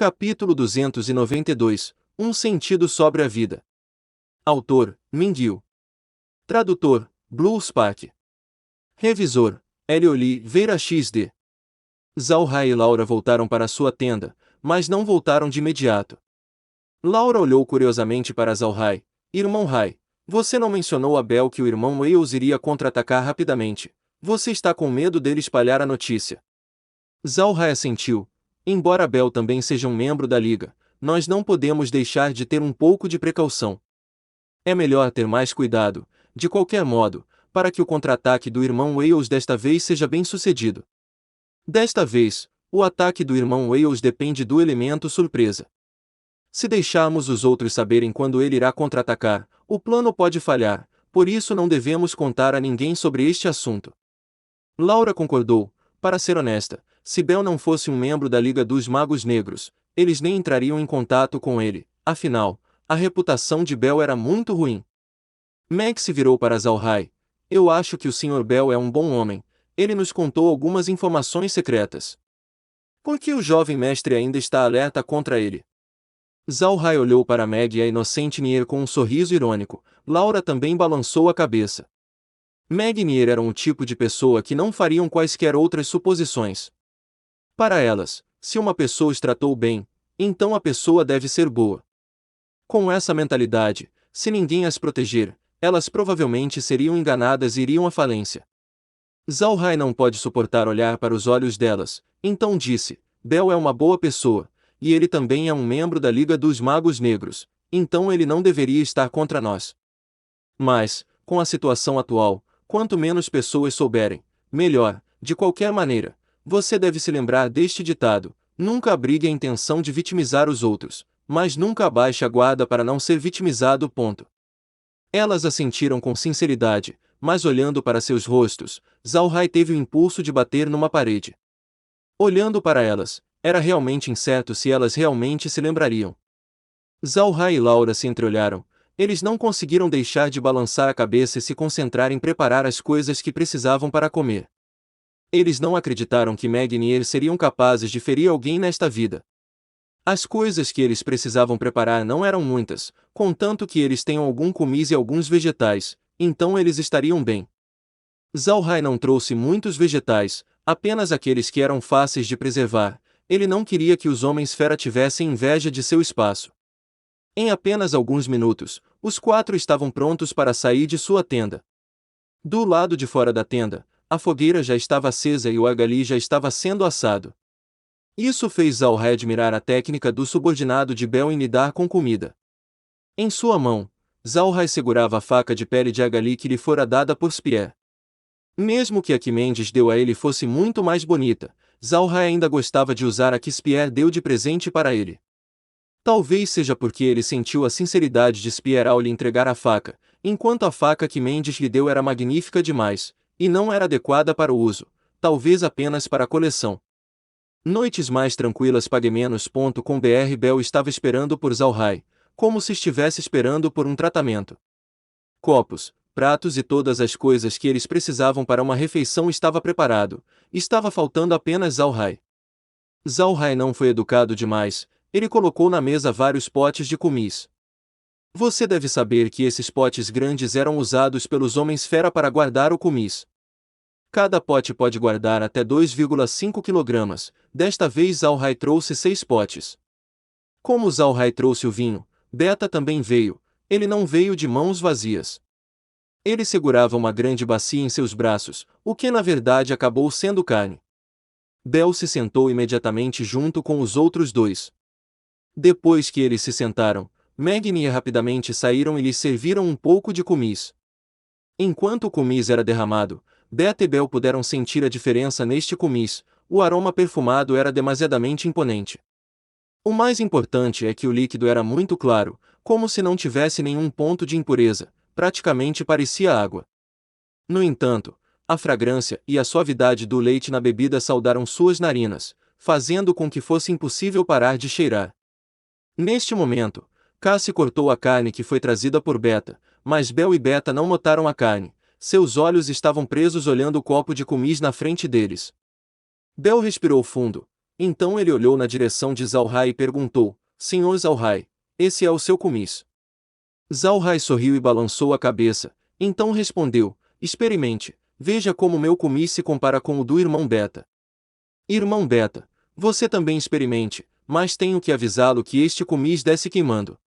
Capítulo 292 Um sentido sobre a vida. Autor: Mingyu. Tradutor: Blue Spark. Revisor: L. Oliveira XD. Zhao-Hai e Laura voltaram para sua tenda, mas não voltaram de imediato. Laura olhou curiosamente para Zhao-Hai. Irmão Hai, você não mencionou a Bel que o irmão Wales iria contra-atacar rapidamente. Você está com medo dele espalhar a notícia? Zhao-Hai assentiu. Embora Bel também seja um membro da Liga, nós não podemos deixar de ter um pouco de precaução. É melhor ter mais cuidado, de qualquer modo, para que o contra-ataque do irmão Wales desta vez seja bem sucedido. Desta vez, o ataque do irmão Wales depende do elemento surpresa. Se deixarmos os outros saberem quando ele irá contra-atacar, o plano pode falhar, por isso não devemos contar a ninguém sobre este assunto. Laura concordou. Para ser honesta, se Bel não fosse um membro da Liga dos Magos Negros, eles nem entrariam em contato com ele, afinal, a reputação de Bel era muito ruim. Meg se virou para Zhao-Hai. Eu acho que o Sr. Bel é um bom homem, ele nos contou algumas informações secretas. Por que o jovem mestre ainda está alerta contra ele? Zhao-Hai olhou para Meg e a inocente Nier com um sorriso irônico. Laura também balançou a cabeça. Meg e Nier eram o tipo de pessoa que não fariam quaisquer outras suposições. Para elas, se uma pessoa os tratou bem, então a pessoa deve ser boa. Com essa mentalidade, se ninguém as proteger, elas provavelmente seriam enganadas e iriam à falência. Zhao-Hai não pode suportar olhar para os olhos delas, então disse, Bel é uma boa pessoa, e ele também é um membro da Liga dos Magos Negros, então ele não deveria estar contra nós. Mas, com a situação atual, quanto menos pessoas souberem, melhor. De qualquer maneira, você deve se lembrar deste ditado: nunca abrigue a intenção de vitimizar os outros, mas nunca abaixe a guarda para não ser vitimizado. Elas assentiram com sinceridade, mas olhando para seus rostos, Zhao-Hai teve o impulso de bater numa parede. Olhando para elas, era realmente incerto se elas realmente se lembrariam. Zhao-Hai e Laura se entreolharam. Eles não conseguiram deixar de balançar a cabeça e se concentrar em preparar as coisas que precisavam para comer. Eles não acreditaram que Meg e Nier seriam capazes de ferir alguém nesta vida. As coisas que eles precisavam preparar não eram muitas, contanto que eles tenham algum comis e alguns vegetais, então eles estariam bem. Zhao-Hai não trouxe muitos vegetais, apenas aqueles que eram fáceis de preservar. Ele não queria que os homens fera tivessem inveja de seu espaço. Em apenas alguns minutos, os quatro estavam prontos para sair de sua tenda. Do lado de fora da tenda, a fogueira já estava acesa e o agali já estava sendo assado. Isso fez Zhao-Hai admirar a técnica do subordinado de Bel em lidar com comida. Em sua mão, Zhao-Hai segurava a faca de pele de agali que lhe fora dada por Spier. Mesmo que a que Mendes deu a ele fosse muito mais bonita, Zhao-Hai ainda gostava de usar a que Spier deu de presente para ele. Talvez seja porque ele sentiu a sinceridade de Spier ao lhe entregar a faca, enquanto a faca que Mendes lhe deu era magnífica demais, e não era adequada para o uso, talvez apenas para a coleção. Noites mais tranquilas paguemenos.com.br Bel estava esperando por Zhao-Hai, como se estivesse esperando por um tratamento. Copos, pratos e todas as coisas que eles precisavam para uma refeição estava preparado, estava faltando apenas Zhao-Hai. Zhao-Hai não foi educado demais. Ele colocou na mesa vários potes de comis. Você deve saber que esses potes grandes eram usados pelos homens fera para guardar o comis. Cada pote pode guardar até 2,5 kg, desta vez Zhao-Hai trouxe 6 potes. Como Zhao-Hai trouxe o vinho, Beta também veio, ele não veio de mãos vazias. Ele segurava uma grande bacia em seus braços, o que na verdade acabou sendo carne. Bel se sentou imediatamente junto com os outros dois. Depois que eles se sentaram, Meg e Nier rapidamente saíram e lhes serviram um pouco de comis. Enquanto o comis era derramado, Beta e Bel puderam sentir a diferença neste comis, o aroma perfumado era demasiadamente imponente. O mais importante é que o líquido era muito claro, como se não tivesse nenhum ponto de impureza, praticamente parecia água. No entanto, a fragrância e a suavidade do leite na bebida saudaram suas narinas, fazendo com que fosse impossível parar de cheirar. Neste momento, Cassie cortou a carne que foi trazida por Beta, mas Bel e Beta não notaram a carne, seus olhos estavam presos olhando o copo de comis na frente deles. Bel respirou fundo. Então ele olhou na direção de Zhao Hai e perguntou: Senhor Zhao Hai, esse é o seu comiço? Zhao Hai sorriu e balançou a cabeça, então respondeu: experimente, veja como meu comiço se compara com o do irmão Beta. Irmão Beta, você também experimente, mas tenho que avisá-lo que este comiço desce queimando.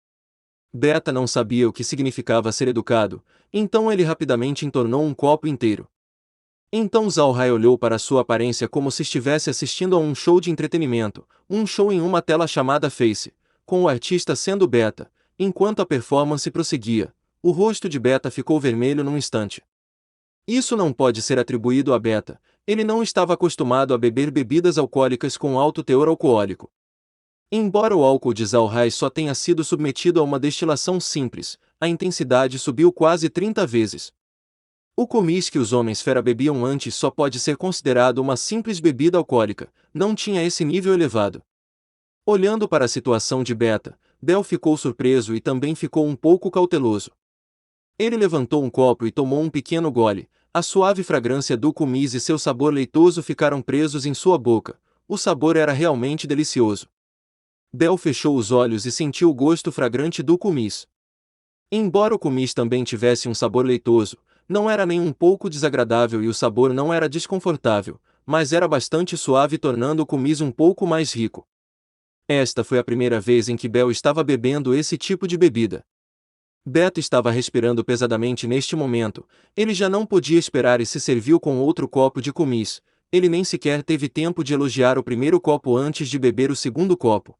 Beta não sabia o que significava ser educado, então ele rapidamente entornou um copo inteiro. Então Zhao Hai olhou para sua aparência como se estivesse assistindo a um show de entretenimento, um show em uma tela chamada Face, com o artista sendo Beta. Enquanto a performance prosseguia, o rosto de Beta ficou vermelho num instante. Isso não pode ser atribuído a Beta, ele não estava acostumado a beber bebidas alcoólicas com alto teor alcoólico. Embora o álcool de Zhao Hai só tenha sido submetido a uma destilação simples, a intensidade subiu quase 30 vezes. O comis que os homens fera bebiam antes só pode ser considerado uma simples bebida alcoólica, não tinha esse nível elevado. Olhando para a situação de Beta, Bel ficou surpreso e também ficou um pouco cauteloso. Ele levantou um copo e tomou um pequeno gole, a suave fragrância do comis e seu sabor leitoso ficaram presos em sua boca, o sabor era realmente delicioso. Bel fechou os olhos e sentiu o gosto fragrante do comis. Embora o comis também tivesse um sabor leitoso, não era nem um pouco desagradável e o sabor não era desconfortável, mas era bastante suave tornando o comis um pouco mais rico. Esta foi a primeira vez em que Bel estava bebendo esse tipo de bebida. Beta estava respirando pesadamente neste momento, ele já não podia esperar e se serviu com outro copo de comis, ele nem sequer teve tempo de elogiar o primeiro copo antes de beber o segundo copo.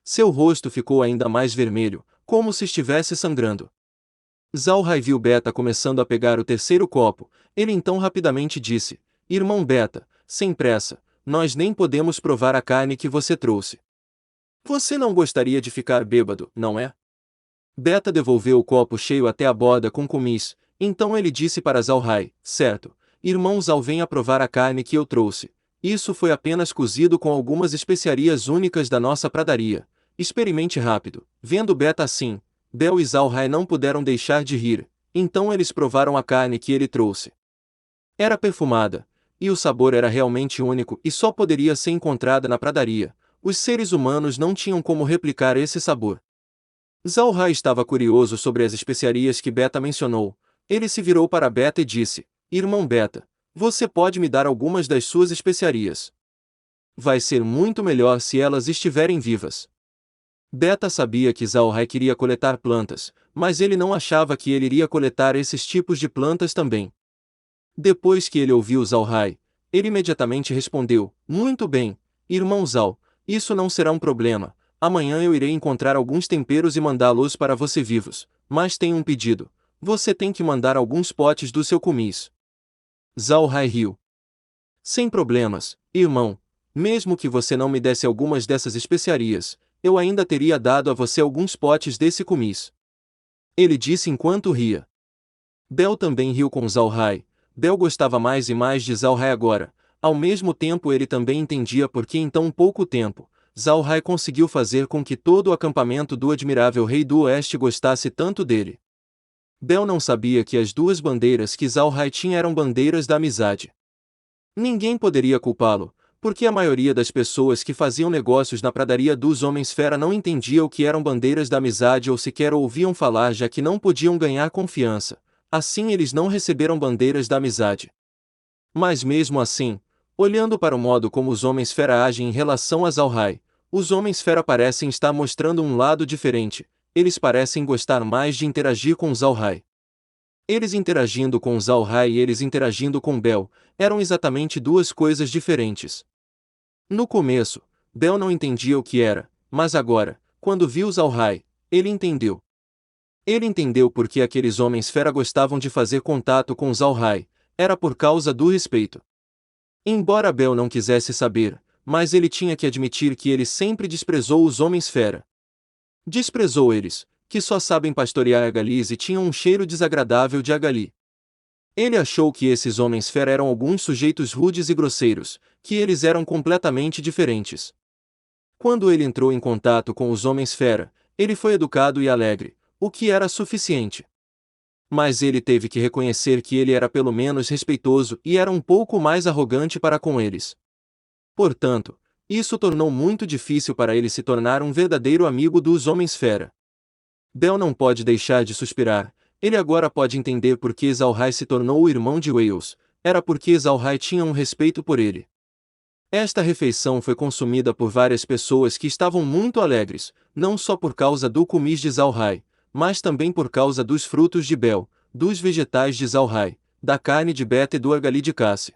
Seu rosto ficou ainda mais vermelho, como se estivesse sangrando. Zhao Hai viu Beta começando a pegar o terceiro copo, ele então rapidamente disse: Irmão Beta, sem pressa, nós nem podemos provar a carne que você trouxe. Você não gostaria de ficar bêbado, não é? Beta devolveu o copo cheio até a borda com comis, então ele disse para Zhao Hai: certo, irmão Zhao, venha provar a carne que eu trouxe. Isso foi apenas cozido com algumas especiarias únicas da nossa pradaria. Experimente rápido. Vendo Beta assim, Bel e Zhao Hai não puderam deixar de rir, então eles provaram a carne que ele trouxe. Era perfumada, e o sabor era realmente único e só poderia ser encontrada na pradaria. Os seres humanos não tinham como replicar esse sabor. Zhao Hai estava curioso sobre as especiarias que Beta mencionou. Ele se virou para Beta e disse: Irmão Beta, você pode me dar algumas das suas especiarias? Vai ser muito melhor se elas estiverem vivas. Beta sabia que Zhao Hai queria coletar plantas, mas ele não achava que ele iria coletar esses tipos de plantas também. Depois que ele ouviu Zhao Hai, ele imediatamente respondeu: muito bem, irmão Zhao, isso não será um problema. Amanhã eu irei encontrar alguns temperos e mandá-los para você vivos, mas tenho um pedido. Você tem que mandar alguns potes do seu comis. Zhao Hai riu. Sem problemas, irmão. Mesmo que você não me desse algumas dessas especiarias, eu ainda teria dado a você alguns potes desse comis. Ele disse enquanto ria. Bel também riu com Zhao Hai. Bel gostava mais e mais de Zhao Hai agora. Ao mesmo tempo ele também entendia por que em tão pouco tempo, Zhao Hai conseguiu fazer com que todo o acampamento do admirável rei do oeste gostasse tanto dele. Bel não sabia que as duas bandeiras que Zhao Hai tinha eram bandeiras da amizade. Ninguém poderia culpá-lo, porque a maioria das pessoas que faziam negócios na pradaria dos Homens-Fera não entendia o que eram bandeiras da amizade ou sequer ouviam falar, já que não podiam ganhar confiança. Assim eles não receberam bandeiras da amizade. Mas mesmo assim, olhando para o modo como os Homens-Fera agem em relação a Zhao Hai, os Homens-Fera parecem estar mostrando um lado diferente, eles parecem gostar mais de interagir com Zhao Hai. Eles interagindo com Zhao Hai e eles interagindo com Bel, eram exatamente duas coisas diferentes. No começo, Bel não entendia o que era, mas agora, quando viu Zhao Hai, ele entendeu. Ele entendeu por que aqueles homens-fera gostavam de fazer contato com Zhao Hai, era por causa do respeito. Embora Bel não quisesse saber, mas ele tinha que admitir que ele sempre desprezou os homens-fera. Desprezou eles, que só sabem pastorear agalis e tinham um cheiro desagradável de agali. Ele achou que esses homens-fera eram alguns sujeitos rudes e grosseiros, que eles eram completamente diferentes. Quando ele entrou em contato com os homens-fera, ele foi educado e alegre, o que era suficiente. Mas ele teve que reconhecer que ele era pelo menos respeitoso e era um pouco mais arrogante para com eles. Portanto, Isso tornou muito difícil para ele se tornar um verdadeiro amigo dos Homens-Fera. Bell não pode deixar de suspirar. Ele agora pode entender por que Zalhai se tornou o irmão de Wales. Era porque Zalhai tinha um respeito por ele. Esta refeição foi consumida por várias pessoas que estavam muito alegres, não só por causa do kumis de Zalhai, mas também por causa dos frutos de Bel, dos vegetais de Zalhai, da carne de Beta e do argali de Cassi.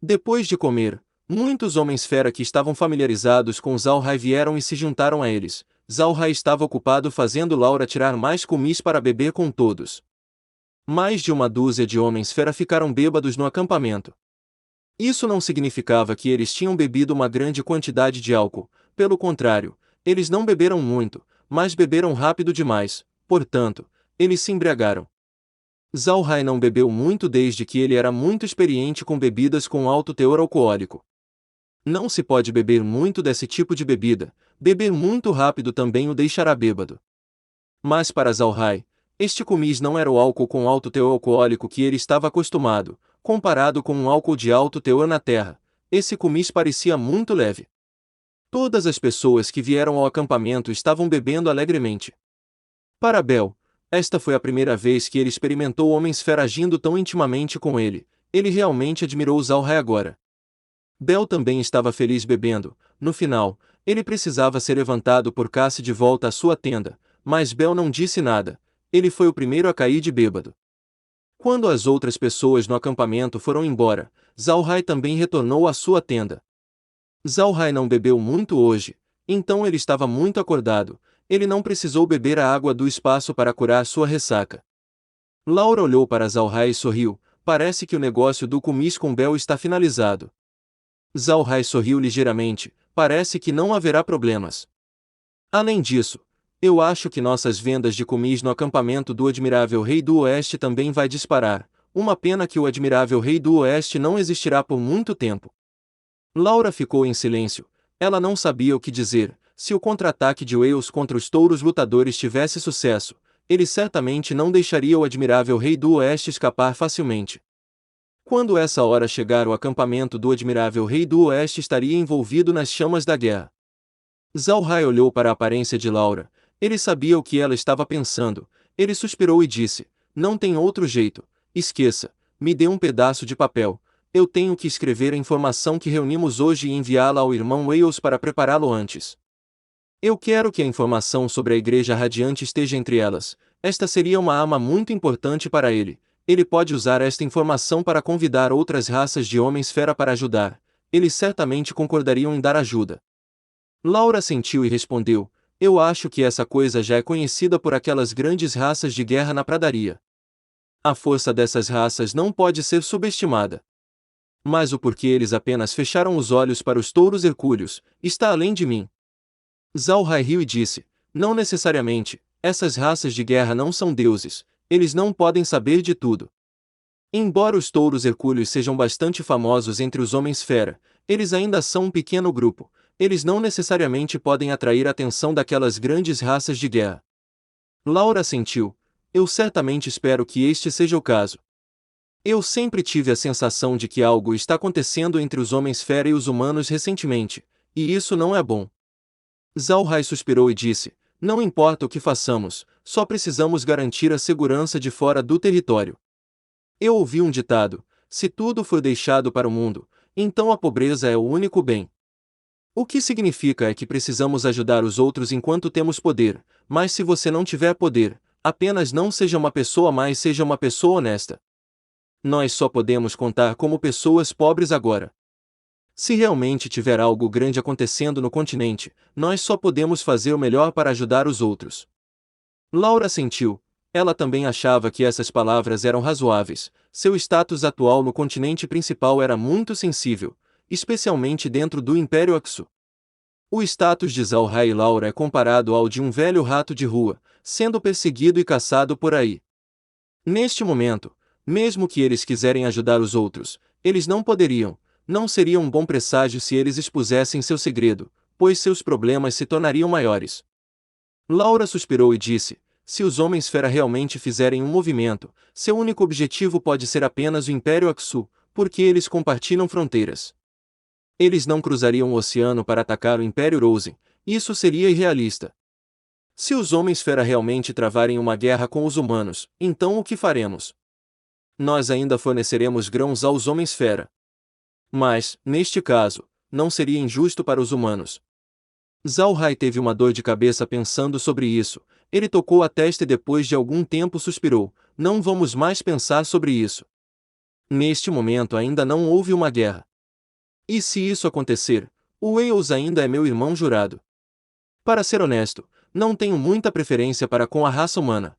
Depois de comer, muitos homens-fera que estavam familiarizados com Zalhai vieram e se juntaram a eles. Zalhai estava ocupado fazendo Laura tirar mais kumis para beber com todos. Mais de uma dúzia de homens-fera ficaram bêbados no acampamento. Isso não significava que eles tinham bebido uma grande quantidade de álcool, pelo contrário, eles não beberam muito, mas beberam rápido demais, portanto, eles se embriagaram. Zalhai não bebeu muito desde que ele era muito experiente com bebidas com alto teor alcoólico. Não se pode beber muito desse tipo de bebida, beber muito rápido também o deixará bêbado. Mas para Zalhai, este kumis não era o álcool com alto teor alcoólico que ele estava acostumado. Comparado com um álcool de alto teor na terra, esse kumis parecia muito leve. Todas as pessoas que vieram ao acampamento estavam bebendo alegremente. Para Bel, esta foi a primeira vez que ele experimentou homens-fera agindo tão intimamente com ele. Ele realmente admirou Zalhai agora. Bel também estava feliz bebendo. No final, ele precisava ser levantado por Cassie de volta à sua tenda, mas Bel não disse nada. Ele foi o primeiro a cair de bêbado. Quando as outras pessoas no acampamento foram embora, Zalhai também retornou à sua tenda. Zalhai não bebeu muito hoje, então ele estava muito acordado. Ele não precisou beber a água do espaço para curar sua ressaca. Laura olhou para Zalhai e sorriu. Parece que o negócio do kumis com Bel está finalizado. Zalhai sorriu ligeiramente. Parece que não haverá problemas. Além disso, eu acho que nossas vendas de kumis no acampamento do Admirável Rei do Oeste também vai disparar. Uma pena que o Admirável Rei do Oeste não existirá por muito tempo. Laura ficou em silêncio. Ela não sabia o que dizer. Se o contra-ataque de Wales contra os touros lutadores tivesse sucesso, ele certamente não deixaria o Admirável Rei do Oeste escapar facilmente. Quando essa hora chegar, o acampamento do Admirável Rei do Oeste estaria envolvido nas chamas da guerra. Zalhai olhou para a aparência de Laura. Ele sabia o que ela estava pensando. Ele suspirou e disse: "Não tem outro jeito. Esqueça. Me dê um pedaço de papel. Eu tenho que escrever a informação que reunimos hoje e enviá-la ao irmão Wales para prepará-lo antes. Eu quero que a informação sobre a Igreja Radiante esteja entre elas. Esta seria uma arma muito importante para ele. Ele pode usar esta informação para convidar outras raças de homens-fera para ajudar. Eles certamente concordariam em dar ajuda." Laura sentiu e respondeu: "Eu acho que essa coisa já é conhecida por aquelas grandes raças de guerra na pradaria. A força dessas raças não pode ser subestimada. Mas o porquê eles apenas fecharam os olhos para os touros hercúleos está além de mim." Zalhai riu e disse: "Não necessariamente, essas raças de guerra não são deuses, eles não podem saber de tudo. Embora os touros hercúleos sejam bastante famosos entre os homens-fera, eles ainda são um pequeno grupo. Eles não necessariamente podem atrair a atenção daquelas grandes raças de guerra." Laura assentiu: "Eu certamente espero que este seja o caso. Eu sempre tive a sensação de que algo está acontecendo entre os homens-fera e os humanos recentemente, e isso não é bom." Zalhai suspirou e disse: "Não importa o que façamos, só precisamos garantir a segurança de fora do território. Eu ouvi um ditado: se tudo for deixado para o mundo, então a pobreza é o único bem. O que significa é que precisamos ajudar os outros enquanto temos poder, mas se você não tiver poder, apenas não seja uma pessoa, mas seja uma pessoa honesta. Nós só podemos contar como pessoas pobres agora. Se realmente tiver algo grande acontecendo no continente, nós só podemos fazer o melhor para ajudar os outros." Laura sentiu. Ela também achava que essas palavras eram razoáveis. Seu status atual no continente principal era muito sensível, especialmente dentro do Império Aksu. O status de Zalhai e Laura é comparado ao de um velho rato de rua, sendo perseguido e caçado por aí. Neste momento, mesmo que eles quiserem ajudar os outros, eles não poderiam. Não seria um bom presságio se eles expusessem seu segredo, pois seus problemas se tornariam maiores. Laura suspirou e disse: "Se os homens-fera realmente fizerem um movimento, seu único objetivo pode ser apenas o Império Aksu, porque eles compartilham fronteiras. Eles não cruzariam o oceano para atacar o Império Rosen, isso seria irrealista. Se os Homens-Fera realmente travarem uma guerra com os humanos, então o que faremos? Nós ainda forneceremos grãos aos Homens-Fera. Mas, neste caso, não seria injusto para os humanos. Zhao Hai teve uma dor de cabeça pensando sobre isso. Ele tocou a testa e depois de algum tempo suspirou: não vamos mais pensar sobre isso. Neste momento ainda não houve uma guerra. E se isso acontecer, o Wales ainda é meu irmão jurado. Para ser honesto, não tenho muita preferência para com a raça humana.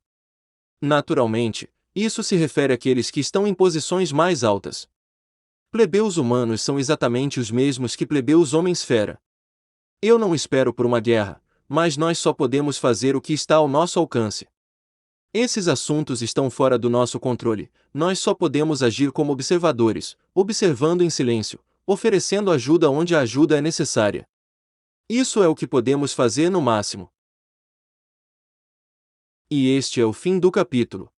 Naturalmente, isso se refere àqueles que estão em posições mais altas. Plebeus humanos são exatamente os mesmos que plebeus homens-fera. Eu não espero por uma guerra, mas nós só podemos fazer o que está ao nosso alcance. Esses assuntos estão fora do nosso controle, nós só podemos agir como observadores, observando em silêncio, oferecendo ajuda onde a ajuda é necessária. Isso é o que podemos fazer no máximo. E este é o fim do capítulo.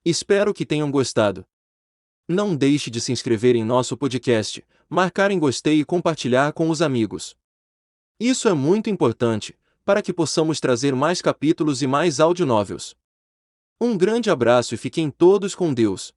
Espero que tenham gostado. Não deixe de se inscrever em nosso podcast, marcar em gostei e compartilhar com os amigos. Isso é muito importante, para que possamos trazer mais capítulos e mais audionovels. Um grande abraço e fiquem todos com Deus.